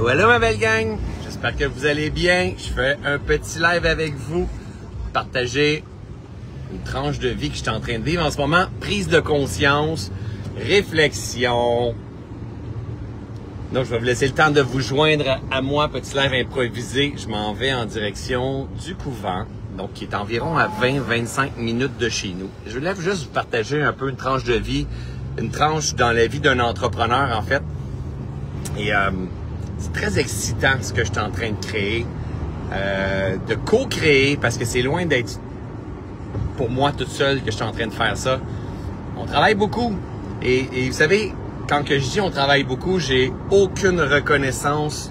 Hello, hello ma belle gang! J'espère que vous allez bien. Je fais un petit live avec vous. Partager une tranche de vie que je suis en train de vivre en ce moment. Prise de conscience, réflexion. Donc, je vais vous laisser le temps de vous joindre à moi. Petit live improvisé. Je m'en vais en direction du couvent. Donc, qui est environ à 20-25 minutes de chez nous. Je voulais juste vous partager un peu une tranche de vie. Une tranche dans la vie d'un entrepreneur, en fait. Et c'est très excitant ce que je suis en train de créer. De co-créer, parce que c'est loin d'être pour moi toute seule que je suis en train de faire ça. On travaille beaucoup. Et vous savez, quand que je dis on travaille beaucoup, j'ai aucune reconnaissance,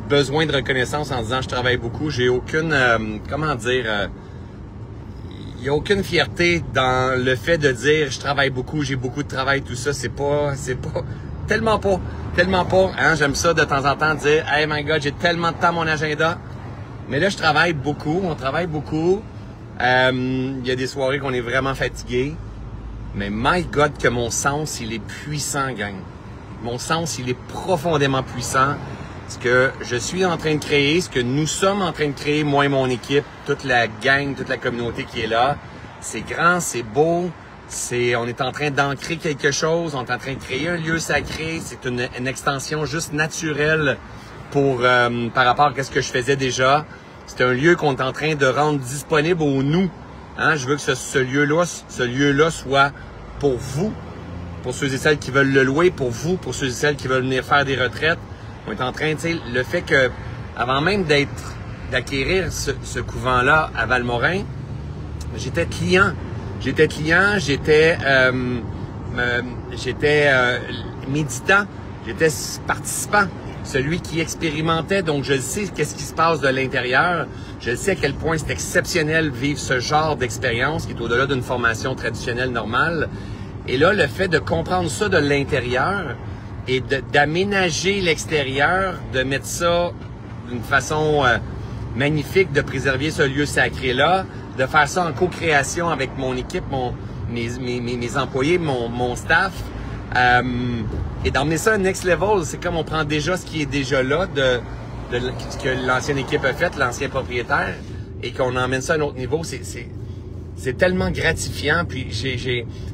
besoin de reconnaissance en disant je travaille beaucoup. J'ai aucune, comment dire, il n'y a aucune fierté dans le fait de dire je travaille beaucoup, j'ai beaucoup de travail, tout ça. C'est pas, tellement pas. Hein? J'aime ça de temps en temps dire hey my God, j'ai tellement de temps à mon agenda. Mais là, je travaille beaucoup, on travaille beaucoup. Il y a des soirées qu'on est vraiment fatigué. Mais my God, que mon sens, il est puissant, gang. Mon sens, il est profondément puissant. Ce que je suis en train de créer, ce que nous sommes en train de créer, moi et mon équipe, toute la gang, toute la communauté qui est là, c'est grand, c'est beau. On est en train d'ancrer quelque chose, on est en train de créer un lieu sacré. C'est une extension juste naturelle par rapport à ce que je faisais déjà. C'est un lieu qu'on est en train de rendre disponible aux nous. Hein? Je veux que ce lieu-là soit pour vous, pour ceux et celles qui veulent le louer, pour vous, pour ceux et celles qui veulent venir faire des retraites. On est en train, tu sais, le fait que, avant même d'acquérir ce couvent-là à Valmorin, j'étais client. J'étais méditant, j'étais participant, celui qui expérimentait. Donc, je sais qu'est-ce qui se passe de l'intérieur. Je sais à quel point c'est exceptionnel vivre ce genre d'expérience qui est au-delà d'une formation traditionnelle normale. Et là, le fait de comprendre ça de l'intérieur et d'aménager l'extérieur, de mettre ça d'une façon magnifique, de préserver ce lieu sacré-là, de faire ça en co-création avec mon équipe, mes employés, mon staff, et d'emmener ça à next level. C'est comme on prend déjà ce qui est déjà là, de ce que l'ancienne équipe a fait, l'ancien propriétaire, et qu'on emmène ça à un autre niveau. C'est tellement gratifiant. Puis tu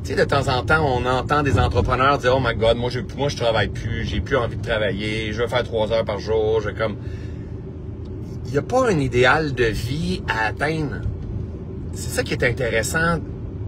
sais, de temps en temps, on entend des entrepreneurs dire « Oh my God, moi je travaille plus, j'ai plus envie de travailler, je veux faire 3 heures par jour. » Il n'y a pas un idéal de vie à atteindre. C'est ça qui est intéressant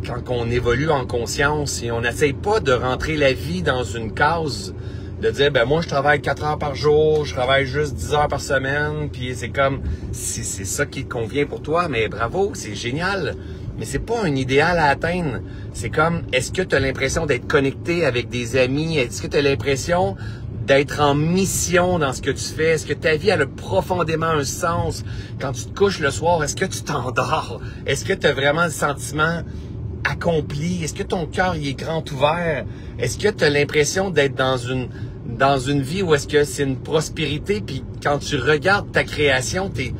quand on évolue en conscience et on n'essaye pas de rentrer la vie dans une case, de dire, ben moi je travaille 4 heures par jour, je travaille juste 10 heures par semaine, puis c'est comme, si c'est ça qui te convient pour toi, mais bravo, c'est génial. Mais c'est pas un idéal à atteindre. C'est comme, est-ce que tu as l'impression d'être connecté avec des amis? Est-ce que tu as l'impression d'être en mission dans ce que tu fais? Est-ce que ta vie elle a profondément un sens? Quand tu te couches le soir, est-ce que tu t'endors? Est-ce que tu as vraiment le sentiment accompli? Est-ce que ton cœur il est grand ouvert? Est-ce que tu as l'impression d'être dans une vie où est-ce que c'est une prospérité? Puis quand tu regardes ta création, t'es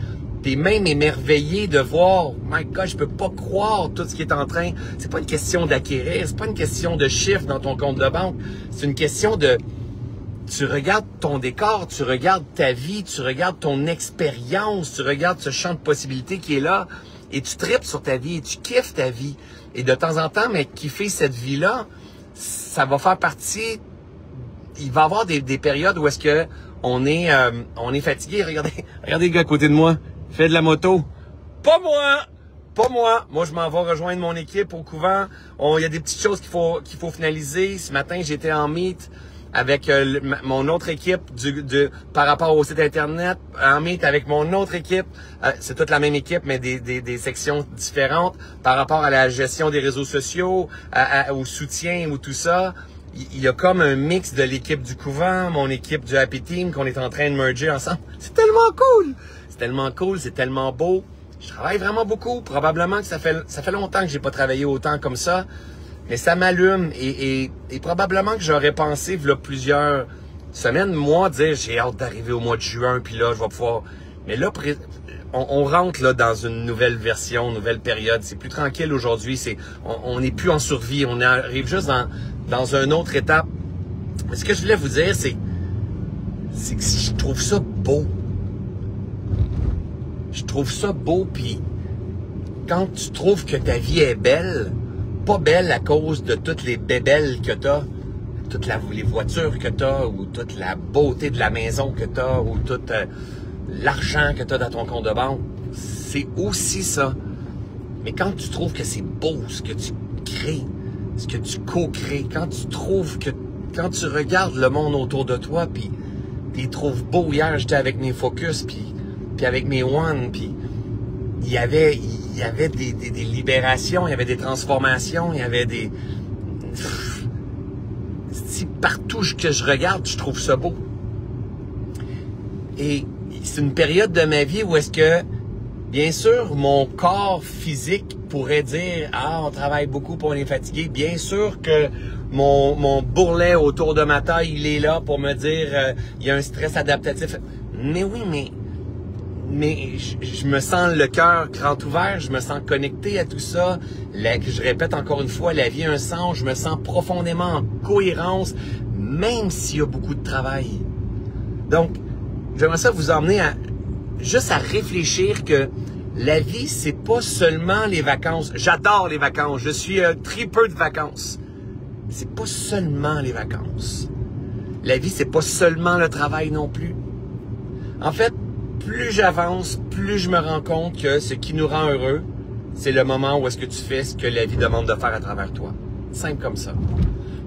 même émerveillé de voir, my God, je peux pas croire tout ce qui est en train. C'est pas une question d'acquérir, c'est pas une question de chiffres dans ton compte de banque. C'est une question de, tu regardes ton décor, tu regardes ta vie, tu regardes ton expérience, tu regardes ce champ de possibilités qui est là et tu tripes sur ta vie et tu kiffes ta vie. Et de temps en temps, mais kiffer cette vie-là, ça va faire partie. Il va y avoir des périodes où est-ce que on est fatigué. Regardez le gars à côté de moi. Il fait de la moto. Pas moi. Moi, je m'en vais rejoindre mon équipe au couvent. Il y a des petites choses qu'il faut finaliser. Ce matin, j'étais en meet avec mon autre équipe par rapport au site internet, en meet avec mon autre équipe. C'est toute la même équipe, mais des sections différentes par rapport à la gestion des réseaux sociaux, au soutien ou tout ça. Il y a comme un mix de l'équipe du couvent, mon équipe du Happy Team qu'on est en train de merger ensemble. C'est tellement cool! C'est tellement beau. Je travaille vraiment beaucoup. Probablement que ça fait longtemps que j'ai pas travaillé autant comme ça. Mais ça m'allume et probablement que j'aurais pensé, il y a plusieurs semaines, moi, dire j'ai hâte d'arriver au mois de juin, puis là, je vais pouvoir. Mais là, on rentre là dans une nouvelle version, nouvelle période. C'est plus tranquille aujourd'hui. On n'est plus en survie. On arrive juste dans une autre étape. Mais ce que je voulais vous dire, c'est c'est que je trouve ça beau. Je trouve ça beau, puis quand tu trouves que ta vie est belle, pas belle à cause de toutes les bébelles que t'as, toutes les voitures que t'as, ou toute la beauté de la maison que t'as, ou tout l'argent que t'as dans ton compte de banque, c'est aussi ça. Mais quand tu trouves que c'est beau ce que tu crées, ce que tu co-crées, quand tu trouves que, quand tu regardes le monde autour de toi, puis tu les trouves beaux. Hier, j'étais avec mes focus, puis avec mes one, puis il y avait des libérations, il y avait des transformations, il y avait des... Partout que je regarde, je trouve ça beau. Et c'est une période de ma vie où est-ce que, bien sûr, mon corps physique pourrait dire « Ah, on travaille beaucoup pour on est fatigué ». Bien sûr que mon bourrelet autour de ma taille, il est là pour me dire il y a un stress adaptatif. Mais oui, mais je me sens le cœur grand ouvert, je me sens connecté à tout ça. Je répète encore une fois, la vie a un sens, je me sens profondément en cohérence, même s'il y a beaucoup de travail. Donc, j'aimerais ça vous emmener juste à réfléchir que la vie, c'est pas seulement les vacances. J'adore les vacances, je suis un tripeux de vacances. C'est pas seulement les vacances. La vie, c'est pas seulement le travail non plus. En fait, plus j'avance, plus je me rends compte que ce qui nous rend heureux, c'est le moment où est-ce que tu fais ce que la vie demande de faire à travers toi. Simple comme ça.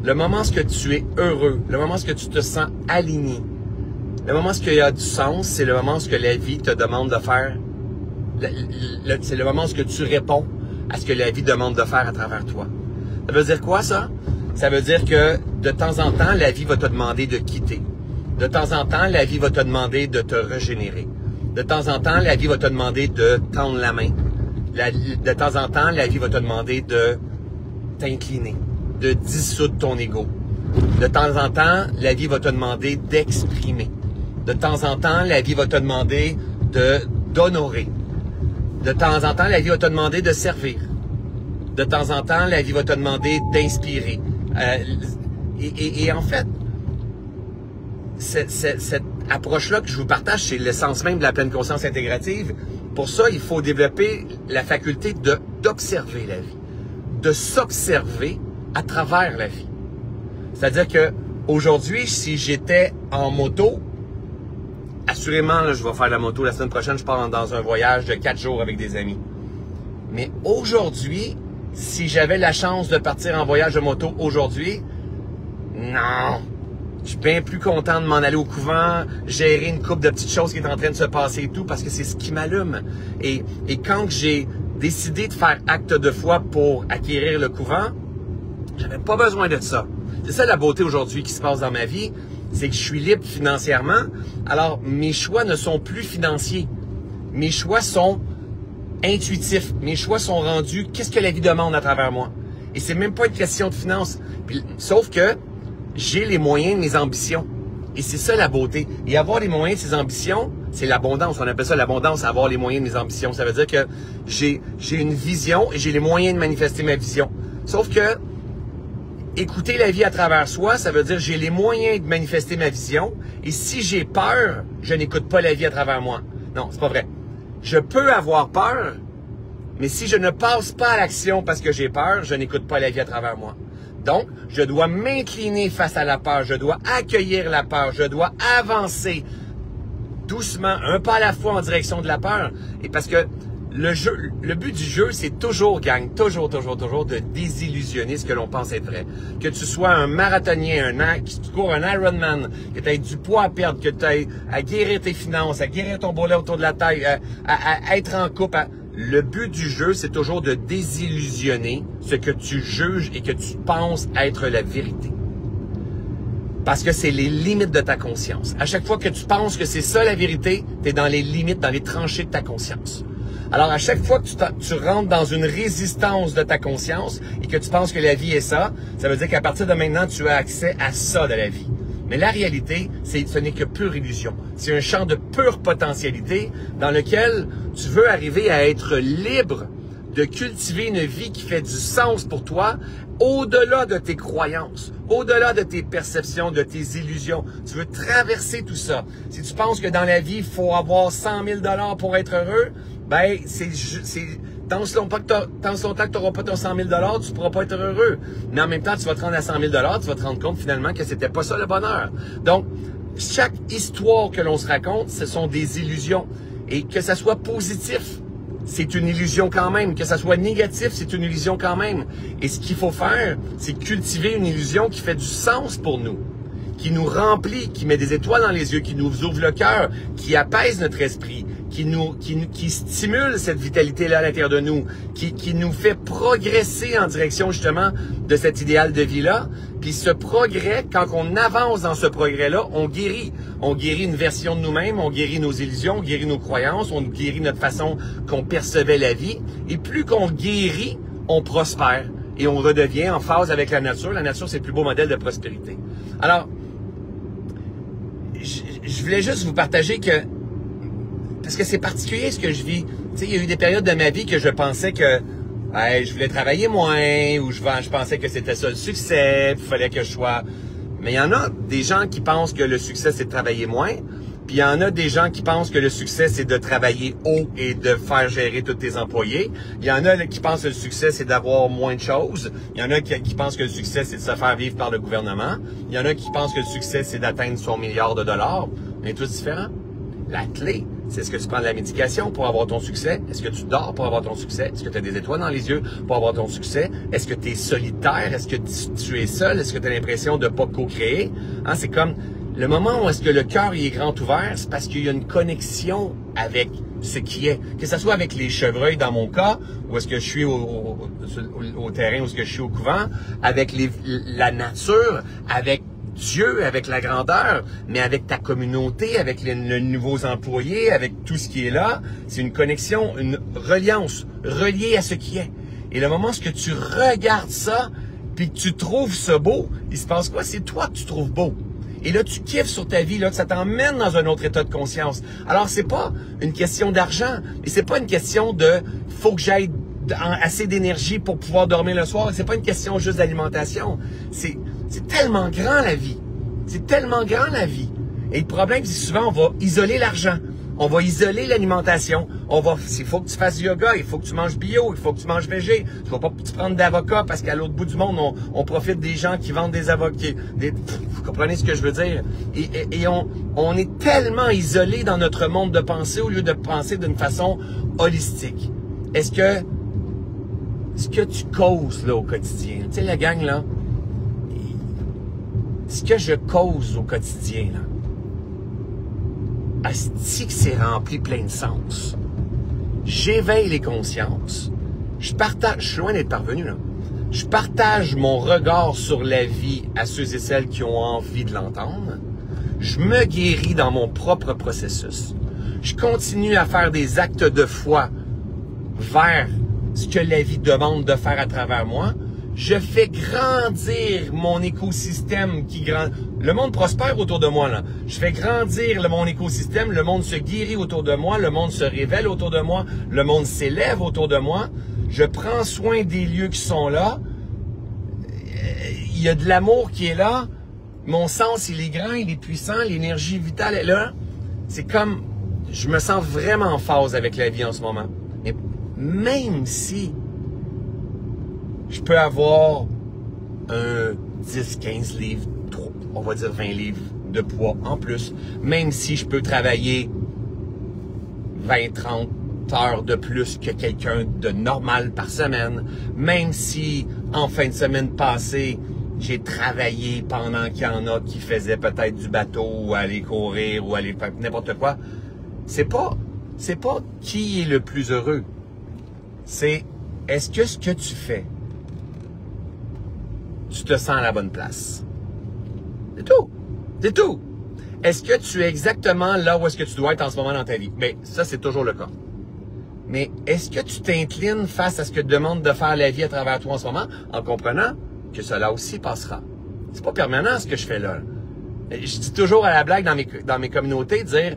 Le moment où est-ce que tu es heureux, le moment où est-ce que tu te sens aligné, le moment où est-ce qu'il y a du sens, c'est le moment où est-ce que la vie te demande de faire. C'est le moment où est-ce que tu réponds à ce que la vie demande de faire à travers toi. Ça veut dire quoi, ça? Ça veut dire que de temps en temps, la vie va te demander de quitter. De temps en temps, la vie va te demander de te régénérer. De temps en temps, la vie va te demander de tendre la main. De temps en temps, la vie va te demander de t'incliner, de dissoudre ton ego. De temps en temps, la vie va te demander d'exprimer. De temps en temps, la vie va te demander d'honorer. De temps en temps, la vie va te demander de servir. De temps en temps, la vie va te demander d'inspirer. Et en fait, cette approche-là que je vous partage, c'est l'essence même de la pleine conscience intégrative. Pour ça, il faut développer la faculté d'observer la vie, de s'observer à travers la vie. C'est-à-dire que aujourd'hui, si j'étais en moto, assurément, là, je vais faire la moto la semaine prochaine, je pars dans un voyage de 4 jours avec des amis. Mais aujourd'hui, si j'avais la chance de partir en voyage de moto aujourd'hui, non! Je suis bien plus content de m'en aller au couvent, gérer une couple de petites choses qui est en train de se passer et tout, parce que c'est ce qui m'allume. Et quand j'ai décidé de faire acte de foi pour acquérir le couvent, j'avais pas besoin de ça. C'est ça la beauté aujourd'hui qui se passe dans ma vie, c'est que je suis libre financièrement. Alors, mes choix ne sont plus financiers. Mes choix sont intuitifs. Mes choix sont rendus, qu'est-ce que la vie demande à travers moi? Et c'est même pas une question de finance. Sauf que j'ai les moyens de mes ambitions. Et c'est ça la beauté. Et avoir les moyens de ses ambitions, c'est l'abondance. On appelle ça l'abondance, avoir les moyens de mes ambitions. Ça veut dire que j'ai une vision et j'ai les moyens de manifester ma vision. Sauf que écouter la vie à travers soi, ça veut dire j'ai les moyens de manifester ma vision. Et si j'ai peur, je n'écoute pas la vie à travers moi. Non, c'est pas vrai. Je peux avoir peur, mais si je ne passe pas à l'action parce que j'ai peur, je n'écoute pas la vie à travers moi. Donc, je dois m'incliner face à la peur, je dois accueillir la peur, je dois avancer doucement, un pas à la fois en direction de la peur. Et parce que le but du jeu, c'est toujours, gang, toujours de désillusionner ce que l'on pense être vrai. Que tu sois un marathonien, que tu cours un Ironman, que tu aies du poids à perdre, que tu aies à guérir tes finances, à guérir ton bourrelet autour de la taille, à être en couple. Le but du jeu, c'est toujours de désillusionner ce que tu juges et que tu penses être la vérité. Parce que c'est les limites de ta conscience. À chaque fois que tu penses que c'est ça la vérité, tu es dans les limites, dans les tranchées de ta conscience. Alors, à chaque fois que tu rentres dans une résistance de ta conscience et que tu penses que la vie est ça, ça veut dire qu'à partir de maintenant, tu as accès à ça de la vie. Mais la réalité, ce n'est que pure illusion. C'est un champ de pure potentialité dans lequel tu veux arriver à être libre de cultiver une vie qui fait du sens pour toi, au-delà de tes croyances, au-delà de tes perceptions, de tes illusions. Tu veux traverser tout ça. Si tu penses que dans la vie, il faut avoir 100 000 $ pour être heureux, ben, tant ce longtemps que tu n'auras pas ton 100 000 $, tu ne pourras pas être heureux. Mais en même temps, tu vas te rendre à 100 000 $, tu vas te rendre compte finalement que c'était pas ça le bonheur. Donc, chaque histoire que l'on se raconte, ce sont des illusions. Et que ça soit positif, c'est une illusion quand même. Que ça soit négatif, c'est une illusion quand même. Et ce qu'il faut faire, c'est cultiver une illusion qui fait du sens pour nous, qui nous remplit, qui met des étoiles dans les yeux, qui nous ouvre le cœur, qui apaise notre esprit, qui stimule cette vitalité-là à l'intérieur de nous, qui nous fait progresser en direction justement de cet idéal de vie-là. Puis ce progrès, quand on avance dans ce progrès-là, on guérit. On guérit une version de nous-mêmes, on guérit nos illusions, on guérit nos croyances, on guérit notre façon qu'on percevait la vie. Et plus qu'on guérit, on prospère. Et on redevient en phase avec la nature. La nature, c'est le plus beau modèle de prospérité. Alors, je voulais juste vous partager que, parce que c'est particulier ce que je vis. Tu sais, il y a eu des périodes de ma vie que je pensais que je voulais travailler moins, ou je pensais que c'était ça le succès, puis il fallait que je sois... Mais il y en a des gens qui pensent que le succès, c'est de travailler moins, puis il y en a des gens qui pensent que le succès, c'est de travailler haut et de faire gérer tous tes employés. Il y en a qui pensent que le succès, c'est d'avoir moins de choses. Il y en a qui pensent que le succès, c'est de se faire vivre par le gouvernement. Il y en a qui pensent que le succès, c'est d'atteindre son milliard de dollars. On est tous différents. La clé, c'est est-ce que tu prends de la médication pour avoir ton succès? Est-ce que tu dors pour avoir ton succès? Est-ce que tu as des étoiles dans les yeux pour avoir ton succès? Est-ce que tu es solitaire? Est-ce que tu es seul? Est-ce que tu as l'impression de ne pas co-créer? Hein, c'est comme le moment où est-ce que le cœur est grand ouvert, c'est parce qu'il y a une connexion avec ce qui est. Que ce soit avec les chevreuils dans mon cas, ou est-ce que je suis au terrain, ou est-ce que je suis au couvent, avec la nature, avec Dieu, avec la grandeur, mais avec ta communauté, avec les nouveaux employés, avec tout ce qui est là. C'est une connexion, une reliance, reliée à ce qui est. Et le moment où tu regardes ça, puis que tu trouves ça beau, il se passe quoi? C'est toi que tu trouves beau. Et là, tu kiffes sur ta vie, là, que ça t'emmène dans un autre état de conscience. Alors, c'est pas une question d'argent, et c'est pas une question de « faut que j'aille assez d'énergie pour pouvoir dormir le soir », c'est pas une question juste d'alimentation. C'est tellement grand la vie. C'est tellement grand la vie. Et le problème, c'est souvent, on va isoler l'argent. On va isoler l'alimentation. Il faut que tu fasses du yoga, il faut que tu manges bio, il faut que tu manges végé. Tu vas pas te prendre d'avocats parce qu'à l'autre bout du monde, on profite des gens qui vendent des avocats. Vous comprenez ce que je veux dire? Et on est tellement isolé dans notre monde de pensée au lieu de penser d'une façon holistique. Est-ce que tu causes là au quotidien? Tu sais, la gang là, ce que je cause au quotidien, là, asti que c'est rempli plein de sens. J'éveille les consciences. Je suis loin d'être parvenu, là. Je partage mon regard sur la vie à ceux et celles qui ont envie de l'entendre. Je me guéris dans mon propre processus. Je continue à faire des actes de foi vers ce que la vie demande de faire à travers moi. Je fais grandir mon écosystème qui grandit. Le monde prospère autour de moi, là. Je fais grandir mon écosystème, le monde se guérit autour de moi, le monde se révèle autour de moi, le monde s'élève autour de moi. Je prends soin des lieux qui sont là. Il y a de l'amour qui est là. Mon sens, il est grand, il est puissant, l'énergie vitale est là. C'est comme, je me sens vraiment en phase avec la vie en ce moment. Mais même si je peux avoir un 10, 15 livres, on va dire 20 livres de poids en plus, même si je peux travailler 20, 30 heures de plus que quelqu'un de normal par semaine, même si en fin de semaine passée, j'ai travaillé pendant qu'il y en a qui faisaient peut-être du bateau ou aller courir ou aller faire n'importe quoi. C'est pas qui est le plus heureux. C'est est-ce que ce que tu fais, tu te sens à la bonne place. C'est tout. C'est tout. Est-ce que tu es exactement là où est-ce que tu dois être en ce moment dans ta vie? Bien, ça, c'est toujours le cas. Mais est-ce que tu t'inclines face à ce que demande de faire la vie à travers toi en ce moment, en comprenant que cela aussi passera? C'est pas permanent ce que je fais là. Je dis toujours à la blague dans mes communautés, dire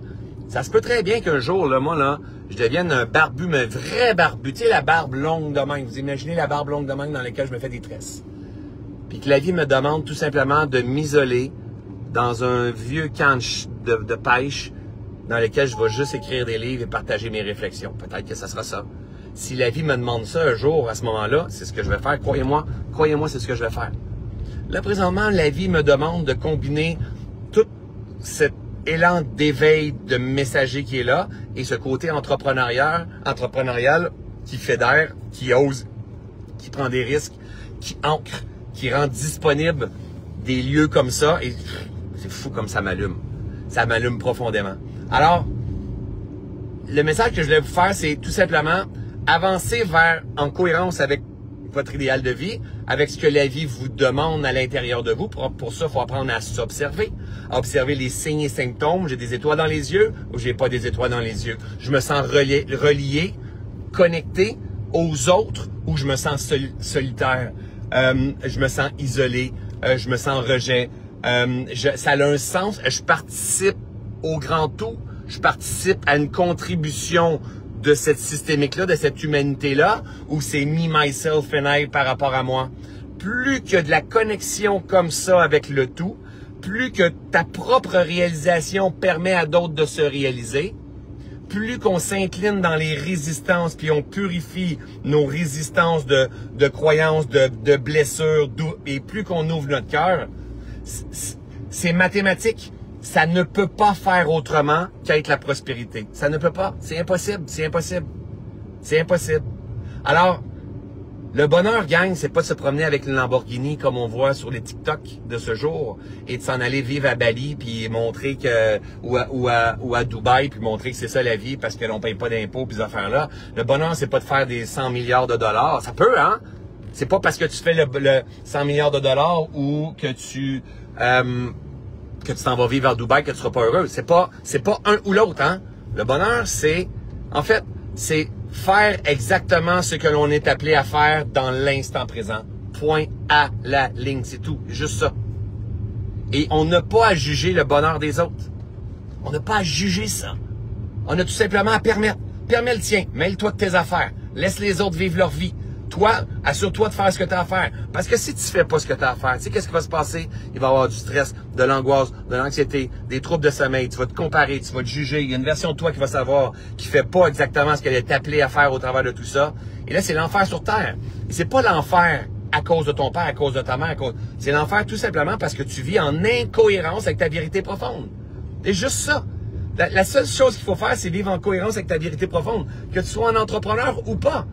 Ça se peut très bien qu'un jour, là, moi, là, je devienne un barbu, mais un vrai barbu. Tu sais, la barbe longue de même. Vous imaginez la barbe longue de même dans laquelle je me fais des tresses. Puis que la vie me demande tout simplement de m'isoler dans un vieux camp de pêche dans lequel je vais juste écrire des livres et partager mes réflexions. Peut-être que ça sera ça. Si la vie me demande ça un jour, à ce moment-là, c'est ce que je vais faire. Croyez-moi, c'est ce que je vais faire. Là, présentement, la vie me demande de combiner tout cet élan d'éveil de messager qui est là et ce côté entrepreneurial qui fédère, qui ose, qui prend des risques, qui ancre, qui rend disponible des lieux comme ça. Et c'est fou comme ça m'allume. Ça m'allume profondément. Alors, le message que je voulais vous faire, c'est tout simplement avancer en cohérence avec votre idéal de vie, avec ce que la vie vous demande à l'intérieur de vous. Pour ça, il faut apprendre à s'observer, à observer les signes et symptômes. J'ai des étoiles dans les yeux ou j'ai pas des étoiles dans les yeux. Je me sens relié, connecté aux autres ou je me sens solitaire. Je me sens isolé, je me sens rejet. Ça a un sens. Je participe au grand tout. Je participe à une contribution de cette systémique-là, de cette humanité-là, où c'est me, myself and I par rapport à moi. Plus que de la connexion comme ça avec le tout, plus que ta propre réalisation permet à d'autres de se réaliser, plus qu'on s'incline dans les résistances, puis on purifie nos résistances de croyances, de blessures, et plus qu'on ouvre notre cœur, c'est mathématique. Ça ne peut pas faire autrement qu'être la prospérité. Ça ne peut pas. C'est impossible. C'est impossible. C'est impossible. Alors, le bonheur, gang, c'est pas de se promener avec une Lamborghini comme on voit sur les TikTok de ce jour et de s'en aller vivre à Bali puis montrer que ou à Dubaï puis montrer que c'est ça la vie parce que l'on paye pas d'impôts puis ces affaires-là. Le bonheur, c'est pas de faire des 100 milliards de dollars. Ça peut, hein? C'est pas parce que tu fais le 100 milliards de dollars ou que tu t'en vas vivre à Dubaï que tu seras pas heureux. C'est pas un ou l'autre, hein. Le bonheur, c'est faire exactement ce que l'on est appelé à faire dans l'instant présent. Point à la ligne, c'est tout. Juste ça. Et on n'a pas à juger le bonheur des autres. On n'a pas à juger ça. On a tout simplement à permettre. Permets le tien. Mêle-toi de tes affaires. Laisse les autres vivre leur vie. Toi, assure-toi de faire ce que tu as à faire. Parce que si tu fais pas ce que tu as à faire, tu sais qu'est-ce qui va se passer? Il va y avoir du stress, de l'angoisse, de l'anxiété, des troubles de sommeil. Tu vas te comparer, tu vas te juger. Il y a une version de toi qui va savoir, qui fait pas exactement ce qu'elle est appelée à faire au travers de tout ça. Et là, c'est l'enfer sur Terre. Et c'est pas l'enfer à cause de ton père, à cause de ta mère. C'est l'enfer tout simplement parce que tu vis en incohérence avec ta vérité profonde. C'est juste ça. La seule chose qu'il faut faire, c'est vivre en cohérence avec ta vérité profonde. Que tu sois un entrepreneur ou pas.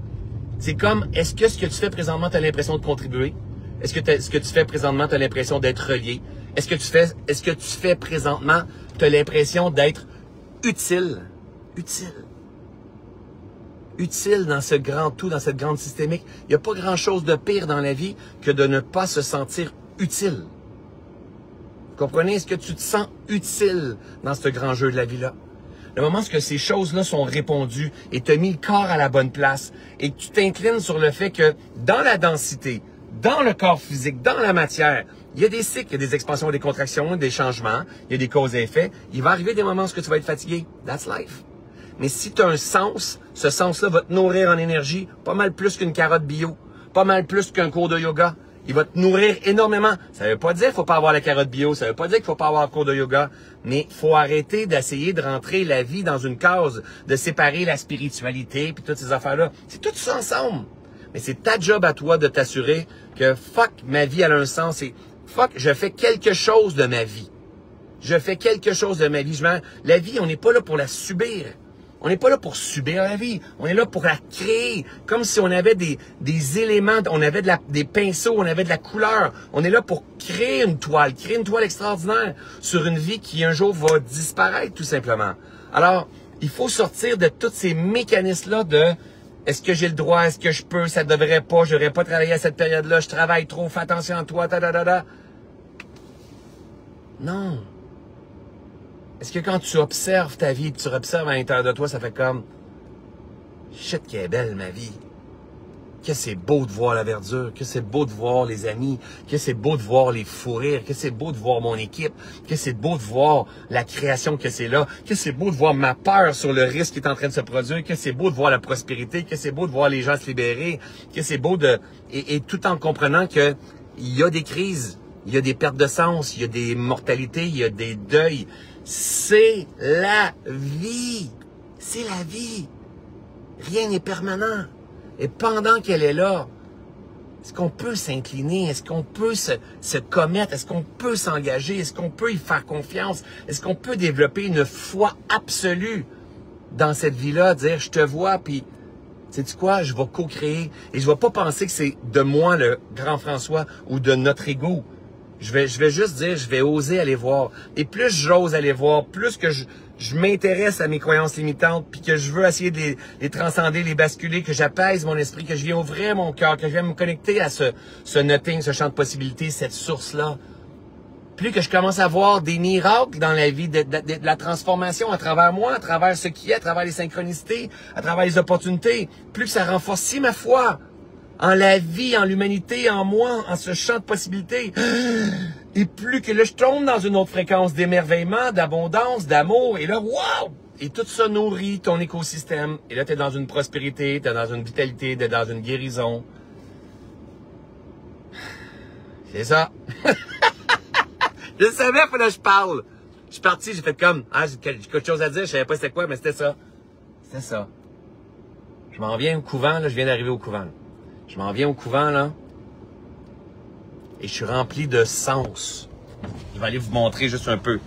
C'est comme, est-ce que ce que tu fais présentement, tu as l'impression de contribuer? Est-ce que ce que tu fais présentement, tu as l'impression d'être relié? Est-ce que tu fais présentement, tu as l'impression d'être utile? Utile dans ce grand tout, dans cette grande systémique. Il n'y a pas grand-chose de pire dans la vie que de ne pas se sentir utile. Vous comprenez? Est-ce que tu te sens utile dans ce grand jeu de la vie-là? Le moment où ces choses-là sont répondues et tu as mis le corps à la bonne place et que tu t'inclines sur le fait que dans la densité, dans le corps physique, dans la matière, il y a des cycles, il y a des expansions, des contractions, des changements, il y a des causes et effets. Il va arriver des moments où tu vas être fatigué. That's life. Mais si tu as un sens, ce sens-là va te nourrir en énergie pas mal plus qu'une carotte bio, pas mal plus qu'un cours de yoga. Il va te nourrir énormément. Ça veut pas dire qu'il faut pas avoir la carotte bio, ça veut pas dire qu'il faut pas avoir un cours de yoga, mais il faut arrêter d'essayer de rentrer la vie dans une case, de séparer la spiritualité puis toutes ces affaires-là. C'est tout ça ensemble. Mais c'est ta job à toi de t'assurer que fuck, ma vie a un sens et fuck, je fais quelque chose de ma vie. Je fais quelque chose de ma vie. La vie, on n'est pas là pour la subir. On n'est pas là pour subir la vie. On est là pour la créer. Comme si on avait des éléments, on avait des pinceaux, on avait de la couleur. On est là pour créer une toile extraordinaire sur une vie qui un jour va disparaître tout simplement. Alors, il faut sortir de tous ces mécanismes-là de est-ce que j'ai le droit, est-ce que je peux, ça devrait pas, je devrais pas travailler à cette période-là, je travaille trop, fais attention à toi, Non. Est-ce que quand tu observes ta vie, tu observes à l'intérieur de toi, ça fait comme shit qui est belle ma vie. Que c'est beau de voir la verdure, que c'est beau de voir les amis, que c'est beau de voir les fous rires, que c'est beau de voir mon équipe, que c'est beau de voir la création que c'est là, que c'est beau de voir ma peur sur le risque qui est en train de se produire, que c'est beau de voir la prospérité, que c'est beau de voir les gens se libérer, que c'est beau de... Et tout en comprenant que il y a des crises, il y a des pertes de sens, il y a des mortalités, il y a des deuils. C'est la vie. C'est la vie. Rien n'est permanent. Et pendant qu'elle est là, est-ce qu'on peut s'incliner? Est-ce qu'on peut se commettre? Est-ce qu'on peut s'engager? Est-ce qu'on peut y faire confiance? Est-ce qu'on peut développer une foi absolue dans cette vie-là? Dire, je te vois, puis sais-tu quoi? Je vais co-créer. Et je ne vais pas penser que c'est de moi, le grand François, ou de notre ego. Je vais juste dire, je vais oser aller voir. Et plus j'ose aller voir, plus que je m'intéresse à mes croyances limitantes, puis que je veux essayer de les transcender, les basculer, que j'apaise mon esprit, que je viens ouvrir mon cœur, que je viens me connecter à ce nothing, ce champ de possibilités, cette source-là. Plus que je commence à voir des miracles dans la vie, de la transformation à travers moi, à travers ce qui est, à travers les synchronicités, à travers les opportunités, plus que ça renforce ma foi en la vie, en l'humanité, en moi, en ce champ de possibilités. Et plus que là, je tombe dans une autre fréquence d'émerveillement, d'abondance, d'amour. Et là, wow! Et tout ça nourrit ton écosystème. Et là, tu es dans une prospérité, tu es dans une vitalité, tu es dans une guérison. C'est ça. Je savais, il fallait que je parle. Je suis parti, j'ai fait comme, j'ai quelque chose à dire, je savais pas c'était quoi, mais c'était ça. C'était ça. Je m'en viens au couvent, là, je viens d'arriver au couvent. Je m'en viens au couvent, là. Et je suis rempli de sens. Je vais aller vous montrer juste un peu.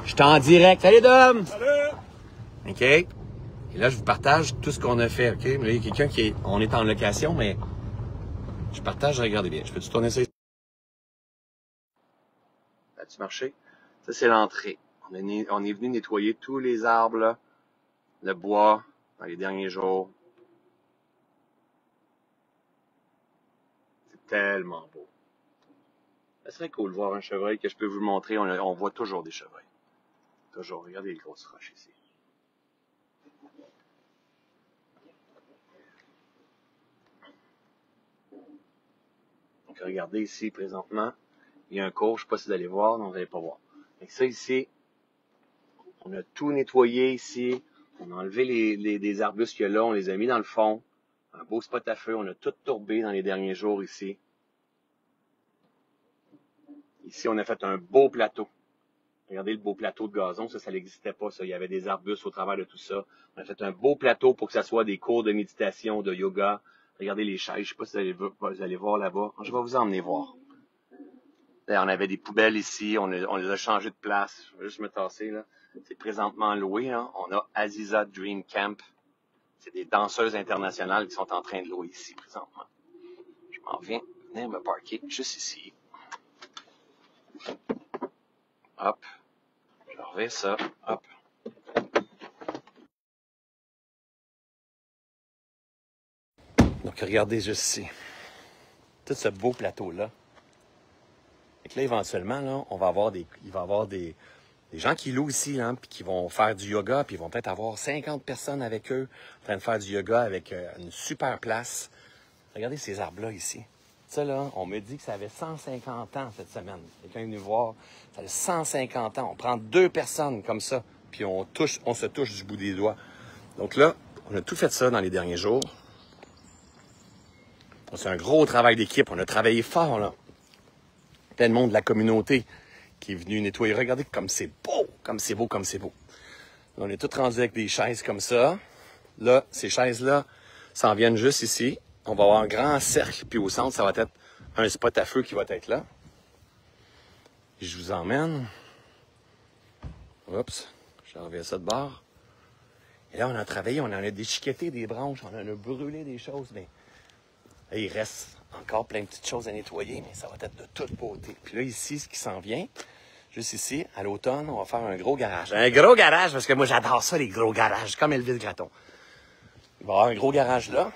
Je suis en direct. Salut, Dom! Salut! OK? Et là, je vous partage tout ce qu'on a fait, OK? Là, il y a quelqu'un qui est... On est en location, mais... Je partage, regardez bien. Je peux-tu tourner ça ici? As-tu marché? Ça, c'est l'entrée. On est venu nettoyer tous les arbres, là. Le bois, dans les derniers jours. C'est tellement beau. Ça serait cool de voir un chevreuil que je peux vous montrer. On voit toujours des chevreuils. Toujours. Regardez les grosses roches ici. Donc, regardez ici, présentement. Il y a un cours, je ne sais pas si vous allez voir, non, vous n'allez pas voir. Donc ça ici, on a tout nettoyé ici. On a enlevé des arbustes qu'il y a là, on les a mis dans le fond. Un beau spot à feu. On a tout tourbé dans les derniers jours ici. Ici, on a fait un beau plateau. Regardez le beau plateau de gazon, ça n'existait pas, ça. Il y avait des arbustes au travers de tout ça. On a fait un beau plateau pour que ça soit des cours de méditation, de yoga. Regardez les chaises, je ne sais pas si vous allez voir là-bas. Je vais vous emmener voir. Là, on avait des poubelles ici, on les a changées de place. Je vais juste me tasser, là. C'est présentement loué, hein. On a Aziza Dream Camp. C'est des danseuses internationales qui sont en train de louer ici, présentement. Je m'en viens venir me parker juste ici. Hop. Je reviens ça. Hop. Donc, regardez juste ici. Tout ce beau plateau-là. Et là, éventuellement, là, il va y avoir des gens qui louent ici, là, puis qui vont faire du yoga, puis ils vont peut-être avoir 50 personnes avec eux, en train de faire du yoga avec une super place. Regardez ces arbres-là ici. Ça, là, on me dit que ça avait 150 ans cette semaine. Quelqu'un est venu voir, ça avait 150 ans. On prend 2 personnes comme ça, puis on se touche du bout des doigts. Donc là, on a tout fait ça dans les derniers jours. C'est un gros travail d'équipe. On a travaillé fort, là. Plein de monde de la communauté qui est venu nettoyer. Regardez comme c'est beau, comme c'est beau, comme c'est beau. Là, on est tous rendus avec des chaises comme ça. Là, ces chaises-là s'en viennent juste ici. On va avoir un grand cercle, puis au centre, ça va être un spot à feu qui va être là. Je vous emmène. Oups, je reviens ça de bord. Et là, on a travaillé, on en a déchiquetté des branches, on en a brûlé des choses, mais là, il reste encore plein de petites choses à nettoyer, mais ça va être de toute beauté. Puis là, ici, ce qui s'en vient, juste ici, à l'automne, on va faire un gros garage. Un gros garage, parce que moi, j'adore ça, les gros garages, comme Elvis Gratton. Il va y avoir un gros garage là.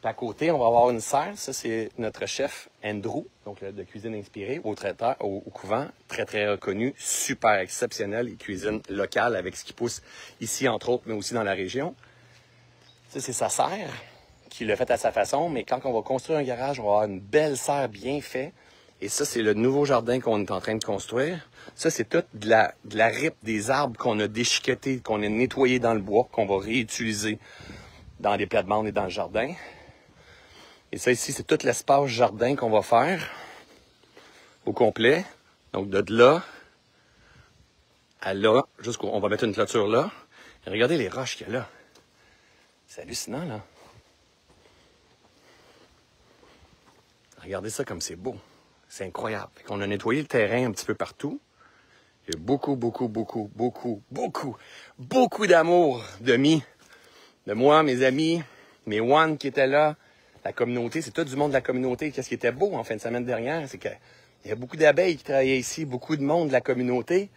Puis à côté, on va avoir une serre. Ça, c'est notre chef Andrew, donc de cuisine inspirée, au traiteur, au couvent. Très, très reconnu, super exceptionnel. Il cuisine locale avec ce qui pousse ici, entre autres, mais aussi dans la région. Ça, c'est sa serre qui l'a fait à sa façon, mais quand on va construire un garage, on va avoir une belle serre bien faite. Et ça, c'est le nouveau jardin qu'on est en train de construire. Ça, c'est tout de la ripe des arbres qu'on a déchiquetés, qu'on a nettoyé dans le bois, qu'on va réutiliser dans les plates-bandes et dans le jardin. Et ça ici, c'est tout l'espace jardin qu'on va faire au complet. Donc de là à là, on va mettre une clôture là. Et regardez les roches qu'il y a là. C'est hallucinant, là. Regardez ça comme c'est beau. C'est incroyable. On a nettoyé le terrain un petit peu partout. Il y a beaucoup d'amour de moi, mes amis, mes one qui étaient là, la communauté. C'est tout du monde de la communauté. Qu'est-ce qui était beau en fin de semaine dernière, c'est qu'il y a beaucoup d'abeilles qui travaillaient ici, beaucoup de monde de la communauté.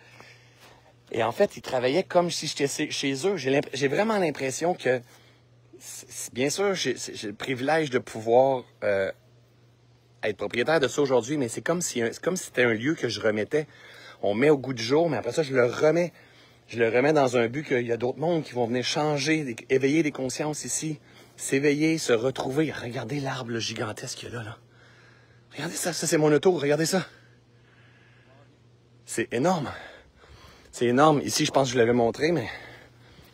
Et en fait, ils travaillaient comme si j'étais chez eux. J'ai vraiment l'impression que, bien sûr, j'ai le privilège de pouvoir être propriétaire de ça aujourd'hui, mais c'est comme si c'était un lieu que je remettais. On met au goût du jour, mais après ça, je le remets dans un but qu'il y a d'autres mondes qui vont venir changer, éveiller des consciences ici, s'éveiller, se retrouver. Regardez l'arbre gigantesque qu'il y a là. Regardez ça, ça c'est mon auto, regardez ça. C'est énorme. C'est énorme. Ici, je pense que je l'avais montré, mais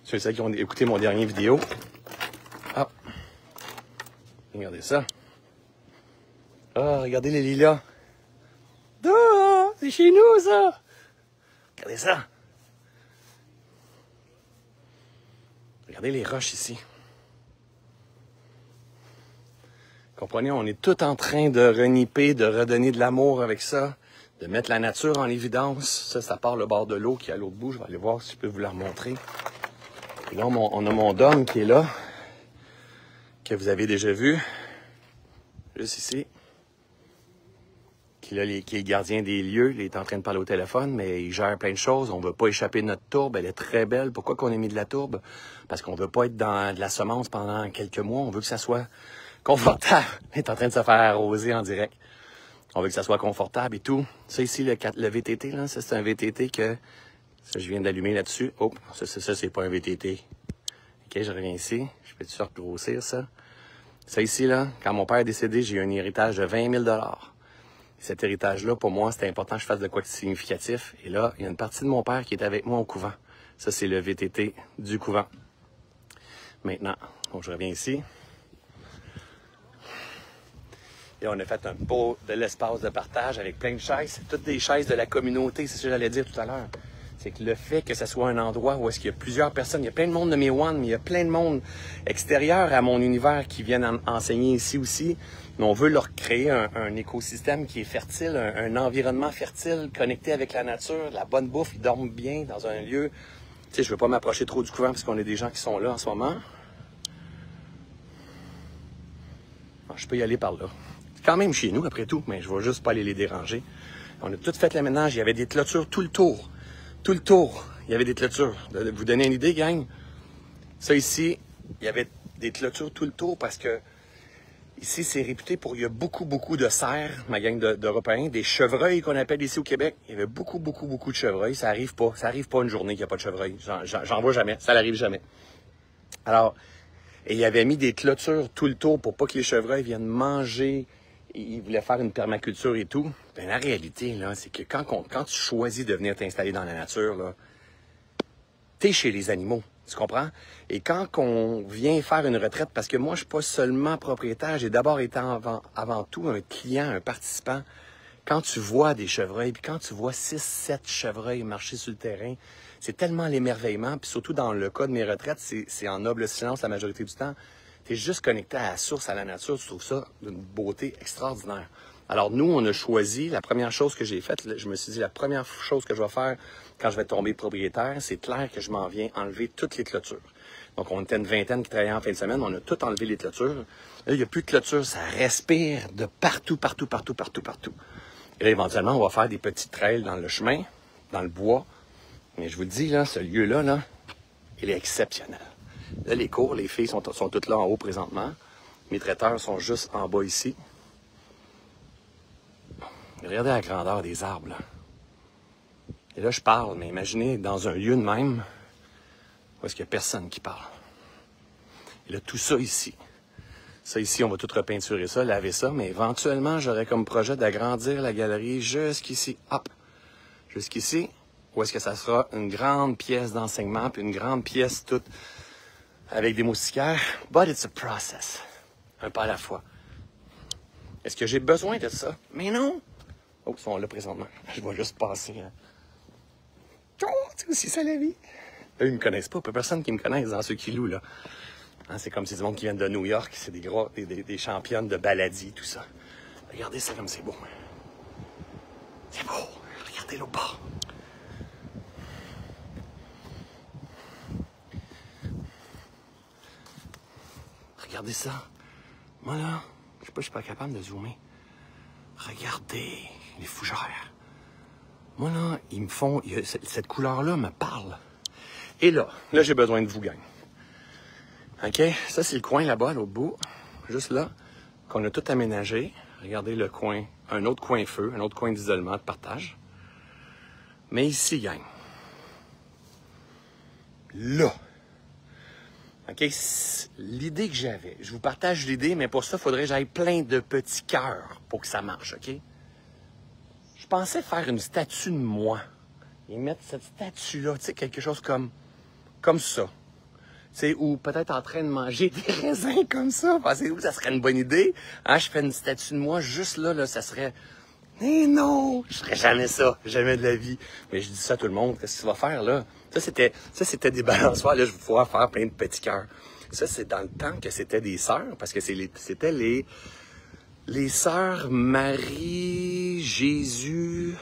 ceux qui ont écouté mon dernier vidéo. Ah, regardez ça. Ah, regardez les lilas. Ah, c'est chez nous, ça. Regardez ça. Regardez les roches ici. Comprenez, on est tout en train de reniper, de redonner de l'amour avec ça, de mettre la nature en évidence. Ça part le bord de l'eau qui est à l'autre bout. Je vais aller voir si je peux vous la remontrer. Et là, on a mon dôme qui est là, que vous avez déjà vu, juste ici. Qui est gardien des lieux, il est en train de parler au téléphone, mais il gère plein de choses. On ne veut pas échapper de notre tourbe, elle est très belle. Pourquoi qu'on a mis de la tourbe? Parce qu'on ne veut pas être dans de la semence pendant quelques mois. On veut que ça soit confortable. Il est en train de se faire arroser en direct. On veut que ça soit confortable et tout. Ça ici, le VTT, là, ça c'est un VTT que... Ça, je viens d'allumer là-dessus. Oh, ça c'est pas un VTT. OK, je reviens ici. Je peux-tu grossir ça? Ça ici, là, quand mon père est décédé, j'ai eu un héritage de 20 000 $. Cet héritage-là, pour moi, c'était important que je fasse de quoi de significatif. Et là, il y a une partie de mon père qui est avec moi au couvent. Ça, c'est le VTT du couvent. Maintenant, donc je reviens ici. Et on a fait un beau de l'espace de partage avec plein de chaises. C'est toutes des chaises de la communauté, c'est ce que j'allais dire tout à l'heure. C'est que le fait que ce soit un endroit où est-ce qu'il y a plusieurs personnes, il y a plein de monde de mes one, mais il y a plein de monde extérieur à mon univers qui viennent enseigner ici aussi. Mais on veut leur créer un écosystème qui est fertile, un environnement fertile, connecté avec la nature, la bonne bouffe, ils dorment bien dans un lieu. Tu sais, je veux pas m'approcher trop du couvent parce qu'on a des gens qui sont là en ce moment. Alors, je peux y aller par là. C'est quand même chez nous, après tout, mais je ne vais juste pas aller les déranger. On a tout fait le ménage, il y avait des clôtures tout le tour. Tout le tour, il y avait des clôtures. De vous donner une idée, gang, ça ici, il y avait des clôtures tout le tour parce que ici, c'est réputé pour... Il y a beaucoup de cerfs, ma gang d'Européens, des chevreuils qu'on appelle ici au Québec. Il y avait beaucoup de chevreuils. Ça arrive pas. Ça arrive pas une journée qu'il n'y a pas de chevreuils. J'en vois jamais. Ça n'arrive jamais. Alors, et il avait mis des clôtures tout le tour pour pas que les chevreuils viennent manger. Il voulait faire une permaculture et tout. Ben, la réalité, là, c'est que quand tu choisis de venir t'installer dans la nature, là, t'es chez les animaux. Tu comprends? Et quand on vient faire une retraite, parce que moi, je suis pas seulement propriétaire, j'ai d'abord été avant tout un client, un participant. Quand tu vois des chevreuils, puis quand tu vois 6-7 chevreuils marcher sur le terrain, c'est tellement l'émerveillement. Puis surtout dans le cas de mes retraites, c'est en noble silence la majorité du temps. Tu es juste connecté à la source, à la nature. Tu trouves ça d'une beauté extraordinaire. Alors nous, on a choisi, la première chose que j'ai faite, je me suis dit, la première chose que je vais faire quand je vais tomber propriétaire, c'est clair que je m'en viens enlever toutes les clôtures. Donc, on était une vingtaine qui travaillaient en fin de semaine, on a tout enlevé les clôtures. Là, il n'y a plus de clôture, ça respire de partout. Et là, éventuellement, on va faire des petits trails dans le chemin, dans le bois. Mais je vous le dis, là, ce lieu-là, là, il est exceptionnel. Là, les cours, les filles sont toutes là en haut présentement. Mes traiteurs sont juste en bas ici. Regardez la grandeur des arbres, là. Et là, je parle, mais imaginez dans un lieu de même où est-ce qu'il n'y a personne qui parle. Et là, tout ça ici, Ça ici, on va tout repeinturer ça, laver ça, mais éventuellement, j'aurais comme projet d'agrandir la galerie jusqu'ici. Hop! Jusqu'ici, où est-ce que ça sera une grande pièce d'enseignement, puis une grande pièce toute avec des moustiquaires. But it's a process. Un pas à la fois. Est-ce que j'ai besoin de ça? Mais non! Oh, ils sont là présentement. Je vais juste passer. Oh, c'est aussi ça la vie. Eux, ils me connaissent pas. Pas personne qui me connaisse dans ceux qui louent, là. Hein, c'est comme si du monde qui viennent de New York. C'est des championnes de baladie, tout ça. Regardez ça comme c'est beau. C'est beau. Regardez-le au bas. Regardez ça. Moi, là, je suis pas capable de zoomer. Regardez les fougères. Moi, là, ils me font... Cette couleur-là me parle. Et là j'ai besoin de vous, gang. OK? Ça, c'est le coin là-bas, à l'autre bout. Juste là, qu'on a tout aménagé. Regardez le coin. Un autre coin feu, un autre coin d'isolement, de partage. Mais ici, gang. Là. OK? L'idée que j'avais. Je vous partage l'idée, mais pour ça, il faudrait que j'aille plein de petits cœurs pour que ça marche, OK? Je pensais faire une statue de moi. Et mettre cette statue-là, tu sais, quelque chose comme ça. Tu sais, ou peut-être en train de manger des raisins comme ça. Pensez-vous que ça serait une bonne idée? Hein, je fais une statue de moi juste là, ça serait... Mais non! Je ferais jamais ça. Jamais de la vie. Mais je dis ça à tout le monde. Qu'est-ce que tu vas faire, là? Ça, c'était des balançoires. Là, je vais pouvoir faire plein de petits cœurs. Ça, c'est dans le temps que c'était des sœurs, parce que c'était les sœurs Marie, Jésus...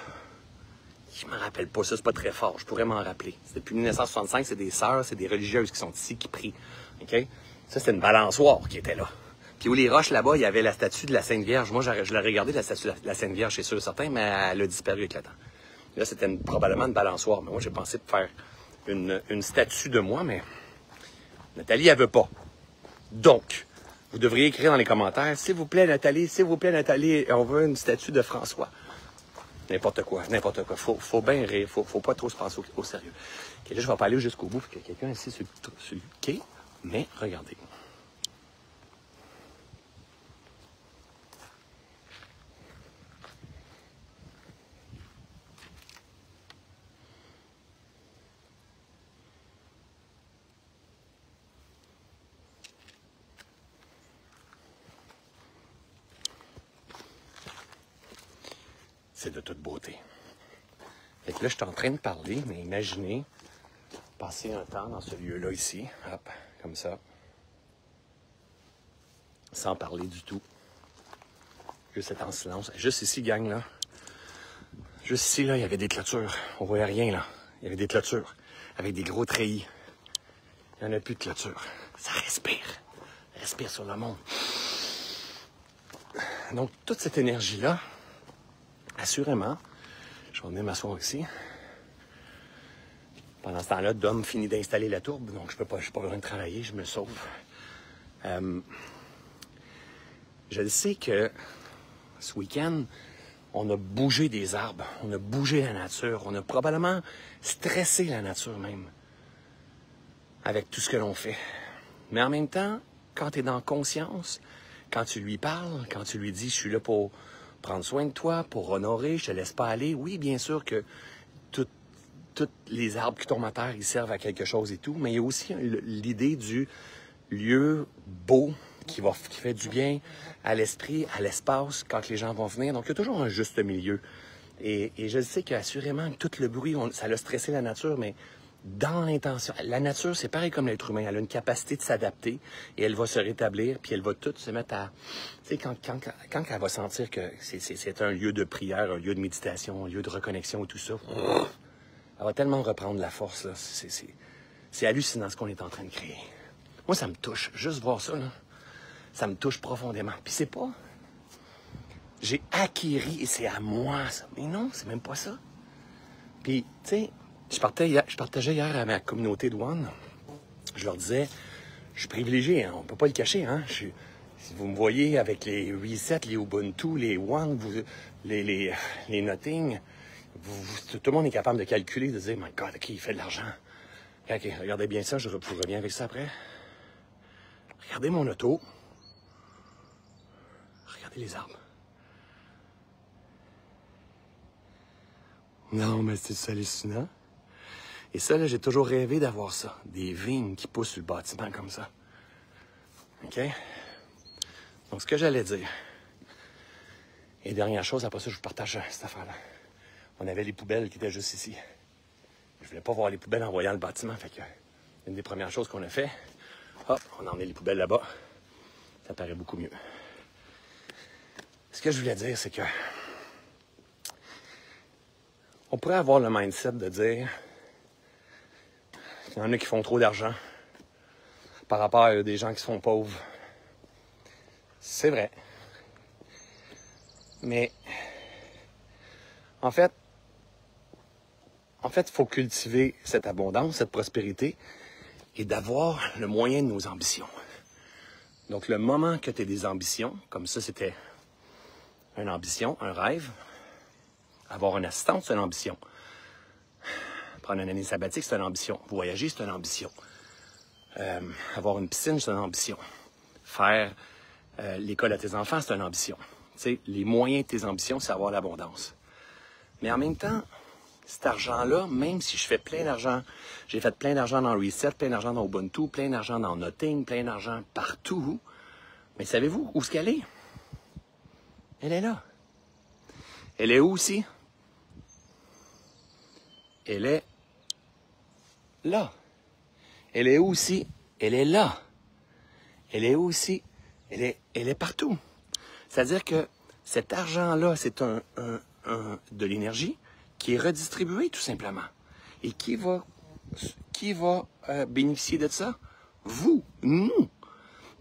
Je me rappelle pas, ça c'est pas très fort, je pourrais m'en rappeler. C'est depuis 1965, c'est des sœurs, c'est des religieuses qui sont ici, qui prient. OK? Ça, c'était une balançoire qui était là. Puis où les roches là-bas, il y avait la statue de la Sainte Vierge. Moi, je l'ai regardé, la statue de la Sainte Vierge, c'est sûr certain, mais elle a disparu avec le temps. Là, c'était probablement une balançoire. Mais moi, j'ai pensé faire une statue de moi, mais Nathalie, elle veut pas. Donc, vous devriez écrire dans les commentaires, s'il vous plaît, Nathalie, on veut une statue de François. N'importe quoi. Faut bien rire, faut pas trop se penser au sérieux. Okay, là, je vais pas aller jusqu'au bout, parce qu'il y a quelqu'un ici sur le quai, mais regardez. C'est de toute beauté. Fait que là, je suis en train de parler, mais imaginez passer un temps dans ce lieu-là ici, hop, comme ça, sans parler du tout. Juste être en silence. Juste ici, gang, là. Juste ici, là, il y avait des clôtures. On voyait rien, là. Il y avait des clôtures avec des gros treillis. Il n'y en a plus de clôture. Ça respire. Ça respire sur le monde. Donc, toute cette énergie-là, assurément, je vais venir m'asseoir ici. Pendant ce temps-là, Dom finit d'installer la tourbe, donc je n'ai pas besoin de travailler, je me sauve. Je le sais que ce week-end, on a bougé des arbres, on a bougé la nature, on a probablement stressé la nature même, avec tout ce que l'on fait. Mais en même temps, quand tu es dans conscience, quand tu lui parles, quand tu lui dis « je suis là pour prendre soin de toi, pour honorer, je te laisse pas aller », oui, bien sûr que tous les arbres qui tombent à terre, ils servent à quelque chose et tout, mais il y a aussi l'idée du lieu beau qui fait du bien à l'esprit, à l'espace, quand les gens vont venir. Donc, il y a toujours un juste milieu. Et je sais qu'assurément, tout le bruit, ça a stressé la nature, mais dans l'intention. La nature, c'est pareil comme l'être humain. Elle a une capacité de s'adapter et elle va se rétablir, puis elle va tout se mettre à... Tu sais, quand elle va sentir que c'est un lieu de prière, un lieu de méditation, un lieu de reconnexion et tout ça, elle va tellement reprendre la force, là. C'est hallucinant ce qu'on est en train de créer. Moi, ça me touche. Juste voir ça, là, ça me touche profondément. Puis c'est pas... J'ai acquéri et c'est à moi, ça. Mais non, c'est même pas ça. Puis, tu sais, je partageais hier à ma communauté de One. Je leur disais, je suis privilégié, hein, on peut pas le cacher. Hein. Si vous me voyez avec les Reset, les Ubuntu, les One, les Nothing, tout le monde est capable de calculer, de dire, my God, OK, il fait de l'argent. OK, regardez bien ça, je reviens avec ça après. Regardez mon auto. les arbres. Non, mais c'est hallucinant. Et ça, là, j'ai toujours rêvé d'avoir ça. Des vignes qui poussent sur le bâtiment comme ça. OK? Donc, ce que j'allais dire. Et dernière chose, après ça, je vous partage cette affaire-là. On avait les poubelles qui étaient juste ici. Je voulais pas voir les poubelles en voyant le bâtiment. Fait que, une des premières choses qu'on a fait, hop, on a emmené les poubelles là-bas. Ça paraît beaucoup mieux. Ce que je voulais dire, c'est que on pourrait avoir le mindset de dire qu'il y en a qui font trop d'argent par rapport à des gens qui sont pauvres. C'est vrai. Mais en fait, il faut cultiver cette abondance, cette prospérité et d'avoir le moyen de nos ambitions. Donc, le moment que tu as des ambitions, comme ça, c'était une ambition, un rêve. Avoir une assistante, c'est une ambition. Prendre une année sabbatique, c'est une ambition. Voyager, c'est une ambition. Avoir une piscine, c'est une ambition. Faire l'école à tes enfants, c'est une ambition. Tu sais, les moyens de tes ambitions, c'est avoir l'abondance. Mais en même temps, cet argent-là, même si je fais plein d'argent, j'ai fait plein d'argent dans Reset, plein d'argent dans Ubuntu, plein d'argent dans Nothing, plein d'argent partout, mais savez-vous où est-ce qu'elle est? Elle est là. Elle est où aussi? Elle est là. Elle est où aussi? Elle est là. Elle est où aussi? Elle est partout. C'est-à-dire que cet argent-là, c'est de l'énergie qui est redistribuée tout simplement. Et qui va bénéficier de ça? Vous, nous.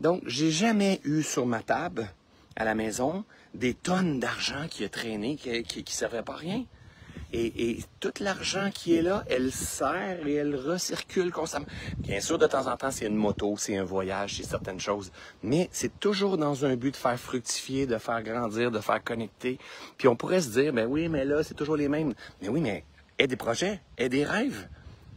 Donc, j'ai jamais eu sur ma table, à la maison, des tonnes d'argent qui a traîné, qui servait pas à rien. Et tout l'argent qui est là, elle sert et elle recircule constamment. Bien sûr, de temps en temps, c'est une moto, c'est un voyage, c'est certaines choses. Mais c'est toujours dans un but de faire fructifier, de faire grandir, de faire connecter. Puis on pourrait se dire, ben oui, mais là, c'est toujours les mêmes. Mais oui, mais aie des projets, aie des rêves.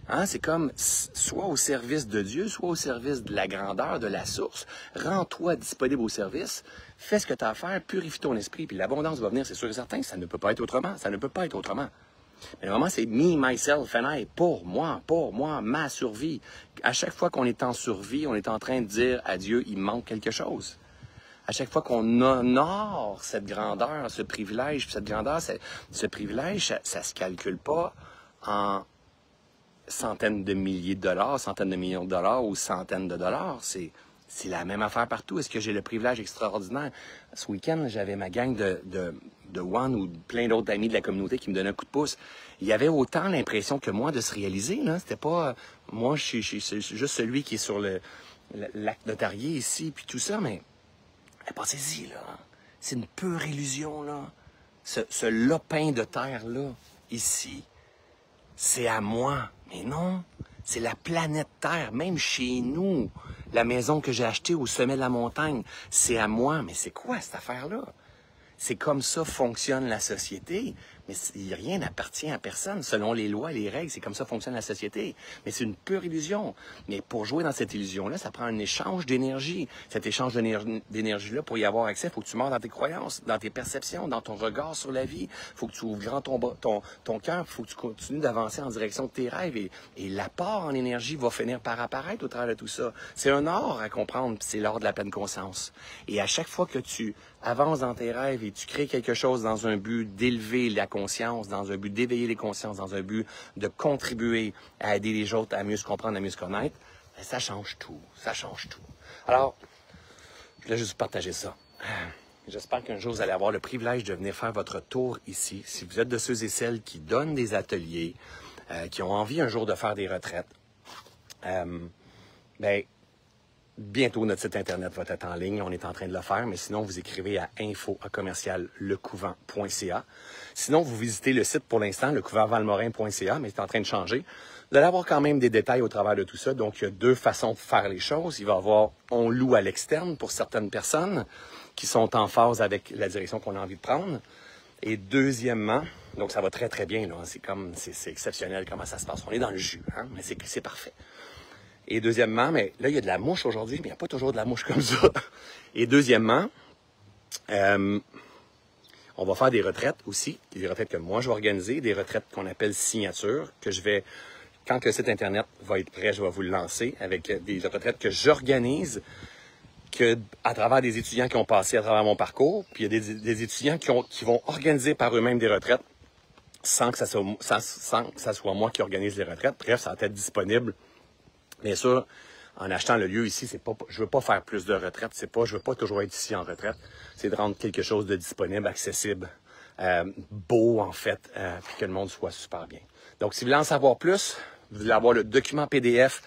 Hein? C'est comme, soit au service de Dieu, soit au service de la grandeur, de la source. Rends-toi disponible au service. Fais ce que tu as à faire, purifie ton esprit, puis l'abondance va venir, c'est sûr et certain. Ça ne peut pas être autrement. Ça ne peut pas être autrement. Mais vraiment, c'est me, myself and I, pour moi, ma survie. À chaque fois qu'on est en survie, on est en train de dire à Dieu, il manque quelque chose. À chaque fois qu'on honore cette grandeur, ce privilège, cette grandeur, ce privilège, ça se calcule pas en centaines de milliers de dollars, centaines de millions de dollars ou centaines de dollars. C'est la même affaire partout. Est-ce que j'ai le privilège extraordinaire? Ce week-end, j'avais ma gang de One ou plein d'autres amis de la communauté qui me donnaient un coup de pouce. Il y avait autant l'impression que moi de se réaliser. Là, c'était pas... moi, je suis juste celui qui est sur l'acte notarié ici, puis tout ça, mais pensez-y, là. C'est une pure illusion, là. Ce lopin de terre-là, ici, c'est à moi. Mais non, c'est la planète Terre, même chez nous. La maison que j'ai achetée au sommet de la montagne, c'est à moi. Mais c'est quoi cette affaire-là? C'est comme ça fonctionne la société. Mais rien n'appartient à personne. Selon les lois et les règles, c'est comme ça fonctionne la société. Mais c'est une pure illusion. Mais pour jouer dans cette illusion-là, ça prend un échange d'énergie. Cet échange d'énergie-là, pour y avoir accès, il faut que tu mords dans tes croyances, dans tes perceptions, dans ton regard sur la vie. Il faut que tu ouvres grand ton cœur. Il faut que tu continues d'avancer en direction de tes rêves. Et l'apport en énergie va finir par apparaître au travers de tout ça. C'est un art à comprendre, puis c'est l'art de la pleine conscience. Et à chaque fois que tu avances dans tes rêves et tu crées quelque chose dans un but d'élever la conscience, dans un but d'éveiller les consciences, dans un but de contribuer à aider les autres à mieux se comprendre, à mieux se connaître, ben ça change tout. Ça change tout. Alors, je voulais juste partager ça. J'espère qu'un jour, vous allez avoir le privilège de venir faire votre tour ici. Si vous êtes de ceux et celles qui donnent des ateliers, qui ont envie un jour de faire des retraites, ben bientôt, notre site Internet va être en ligne. On est en train de le faire, mais sinon, vous écrivez à info@lecouvent.ca. Sinon, vous visitez le site pour l'instant, lecouventvalmorin.ca, mais c'est en train de changer. Vous allez avoir quand même des détails au travers de tout ça. Donc, il y a deux façons de faire les choses. Il va y avoir, on loue à l'externe pour certaines personnes qui sont en phase avec la direction qu'on a envie de prendre. Et deuxièmement, donc ça va très, très bien, là. C'est exceptionnel comment ça se passe. On est dans le jus, hein, mais c'est parfait. Et deuxièmement, mais là, il y a de la mouche aujourd'hui, mais il n'y a pas toujours de la mouche comme ça. Et deuxièmement, On va faire des retraites aussi, des retraites que moi je vais organiser, des retraites qu'on appelle signature, que je vais, quand le site internet va être prêt, je vais vous le lancer avec des retraites que j'organise à travers des étudiants qui ont passé à travers mon parcours, puis il y a des étudiants qui vont organiser par eux-mêmes des retraites sans que ça soit moi qui organise les retraites. Bref, ça va être disponible. Bien sûr, en achetant le lieu ici, je veux pas faire plus de retraites. Je veux pas toujours être ici en retraite. C'est de rendre quelque chose de disponible, accessible, beau en fait, puis que le monde soit super bien. Donc, si vous voulez en savoir plus, vous voulez avoir le document PDF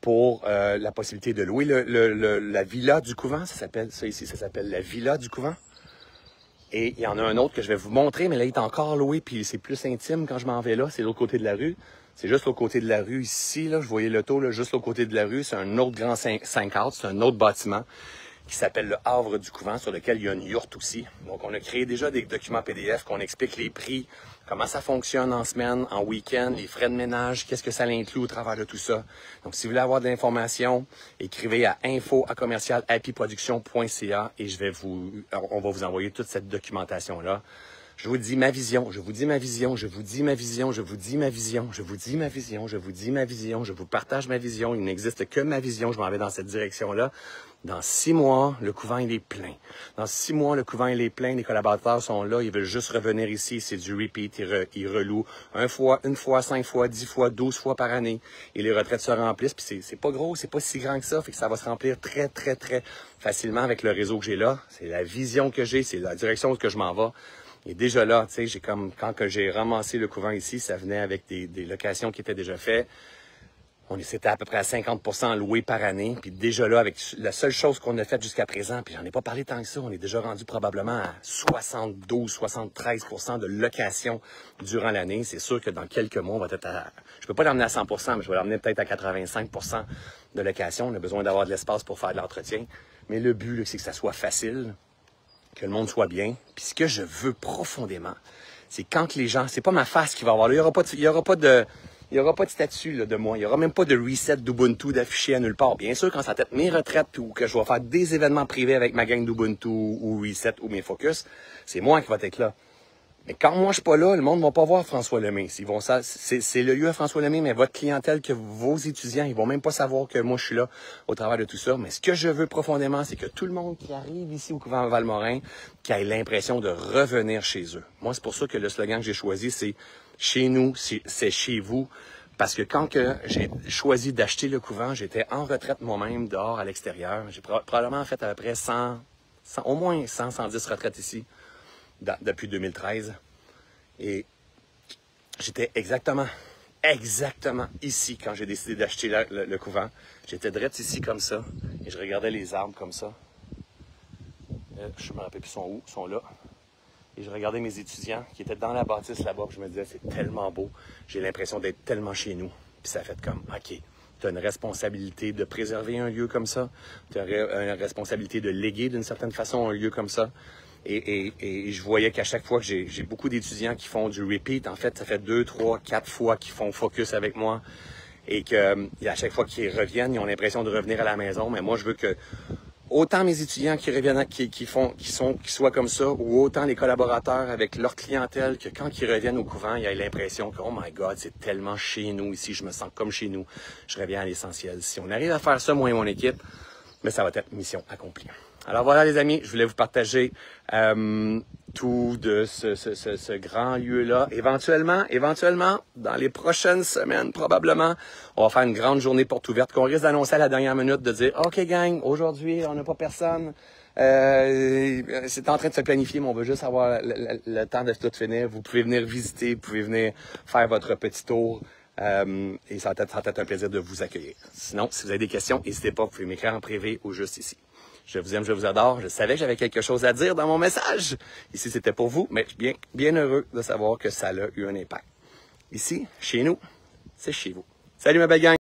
pour la possibilité de louer la villa du couvent. Ça s'appelle la villa du couvent. Et il y en a un autre que je vais vous montrer, mais là, il est encore loué, puis c'est plus intime quand je m'en vais là. C'est de l'autre côté de la rue. C'est juste l'autre côté de la rue ici, là. Je voyais l'auto, là, juste l'autre côté de la rue. C'est un autre grand 5 cadres, c'est un autre bâtiment qui s'appelle le Havre du Couvent, sur lequel il y a une yourte aussi. Donc, on a créé déjà des documents PDF qu'on explique les prix, comment ça fonctionne en semaine, en week-end, les frais de ménage, qu'est-ce que ça inclut au travers de tout ça. Donc, si vous voulez avoir de l'information, écrivez à info@commercialhappyproduction.ca et on va vous envoyer toute cette documentation-là. Je vous dis ma vision, je vous dis ma vision, je vous dis ma vision, je vous dis ma vision, je vous dis ma vision, je vous dis ma vision, je vous partage ma vision. Il n'existe que ma vision, je m'en vais dans cette direction-là. Dans 6 mois, le couvent, il est plein. Dans 6 mois, le couvent, il est plein. Les collaborateurs sont là. Ils veulent juste revenir ici. C'est du repeat. Ils relouent une fois, 5 fois, 10 fois, 12 fois par année. Et les retraites se remplissent. Puis c'est pas gros, c'est pas si grand que ça. Fait que ça va se remplir très, très, très facilement avec le réseau que j'ai là. C'est la vision que j'ai. C'est la direction où je m'en vais. Et déjà là, tu sais, quand j'ai ramassé le couvent ici, ça venait avec des locations qui étaient déjà faites. C'était à peu près à 50% loué par année. Puis déjà là, avec la seule chose qu'on a faite jusqu'à présent, puis j'en ai pas parlé tant que ça, on est déjà rendu probablement à 72-73% de location durant l'année. C'est sûr que dans quelques mois, on va être je peux pas l'emmener à 100%, mais je vais l'emmener peut-être à 85% de location. On a besoin d'avoir de l'espace pour faire de l'entretien. Mais le but, c'est que ça soit facile, que le monde soit bien. Puis ce que je veux profondément, c'est quand les gens... C'est pas ma face qui va avoir là. Il y aura pas de statut là, de moi. Il n'y aura même pas de reset d'Ubuntu d'affiché à nulle part. Bien sûr, quand ça va être mes retraites ou que je vais faire des événements privés avec ma gang d'Ubuntu ou reset ou mes focus, c'est moi qui va être là. Mais quand moi je suis pas là, le monde ne va pas voir François Lemay. C'est le lieu à François Lemay, mais votre clientèle, que vos étudiants, ils vont même pas savoir que moi je suis là au travers de tout ça. Mais ce que je veux profondément, c'est que tout le monde qui arrive ici au couvent Valmorin, qui ait l'impression de revenir chez eux. Moi, c'est pour ça que le slogan que j'ai choisi, c'est « Chez nous, c'est chez vous ». Parce que quand j'ai choisi d'acheter le couvent, j'étais en retraite moi-même, dehors, à l'extérieur. J'ai probablement fait à peu près au moins 110 retraites ici depuis 2013. Et j'étais exactement ici quand j'ai décidé d'acheter le couvent. J'étais direct ici comme ça et je regardais les arbres comme ça. Je me rappelle plus ils sont là. Et je regardais mes étudiants qui étaient dans la bâtisse là-bas. Je me disais, c'est tellement beau. J'ai l'impression d'être tellement chez nous. Puis ça a fait comme, OK, tu as une responsabilité de préserver un lieu comme ça. Tu as une responsabilité de léguer d'une certaine façon un lieu comme ça. Et je voyais qu'à chaque fois que j'ai beaucoup d'étudiants qui font du repeat, en fait, ça fait 2, 3, 4 fois qu'ils font focus avec moi. Et qu'à chaque fois qu'ils reviennent, ils ont l'impression de revenir à la maison. Mais moi, je veux que autant mes étudiants qui reviennent, qui soient comme ça, ou autant les collaborateurs avec leur clientèle, que quand ils reviennent au couvent, ils aient l'impression que, oh my God, c'est tellement chez nous ici, je me sens comme chez nous. Je reviens à l'essentiel. Si on arrive à faire ça, moi et mon équipe, mais ça va être mission accomplie. Alors voilà les amis, je voulais vous partager tout de ce grand lieu-là. Éventuellement, dans les prochaines semaines, probablement, on va faire une grande journée porte ouverte qu'on risque d'annoncer à la dernière minute, de dire « OK gang, aujourd'hui, on n'a pas personne. C'est en train de se planifier, mais on veut juste avoir le temps de tout finir. Vous pouvez venir visiter, vous pouvez venir faire votre petit tour. Et ça va être un plaisir de vous accueillir. Sinon, si vous avez des questions, n'hésitez pas, vous pouvez m'écrire en privé ou juste ici. Je vous aime, je vous adore. Je savais que j'avais quelque chose à dire dans mon message. Ici, c'était pour vous, mais je suis bien heureux de savoir que ça a eu un impact. Ici, chez nous, c'est chez vous. Salut ma belle gang!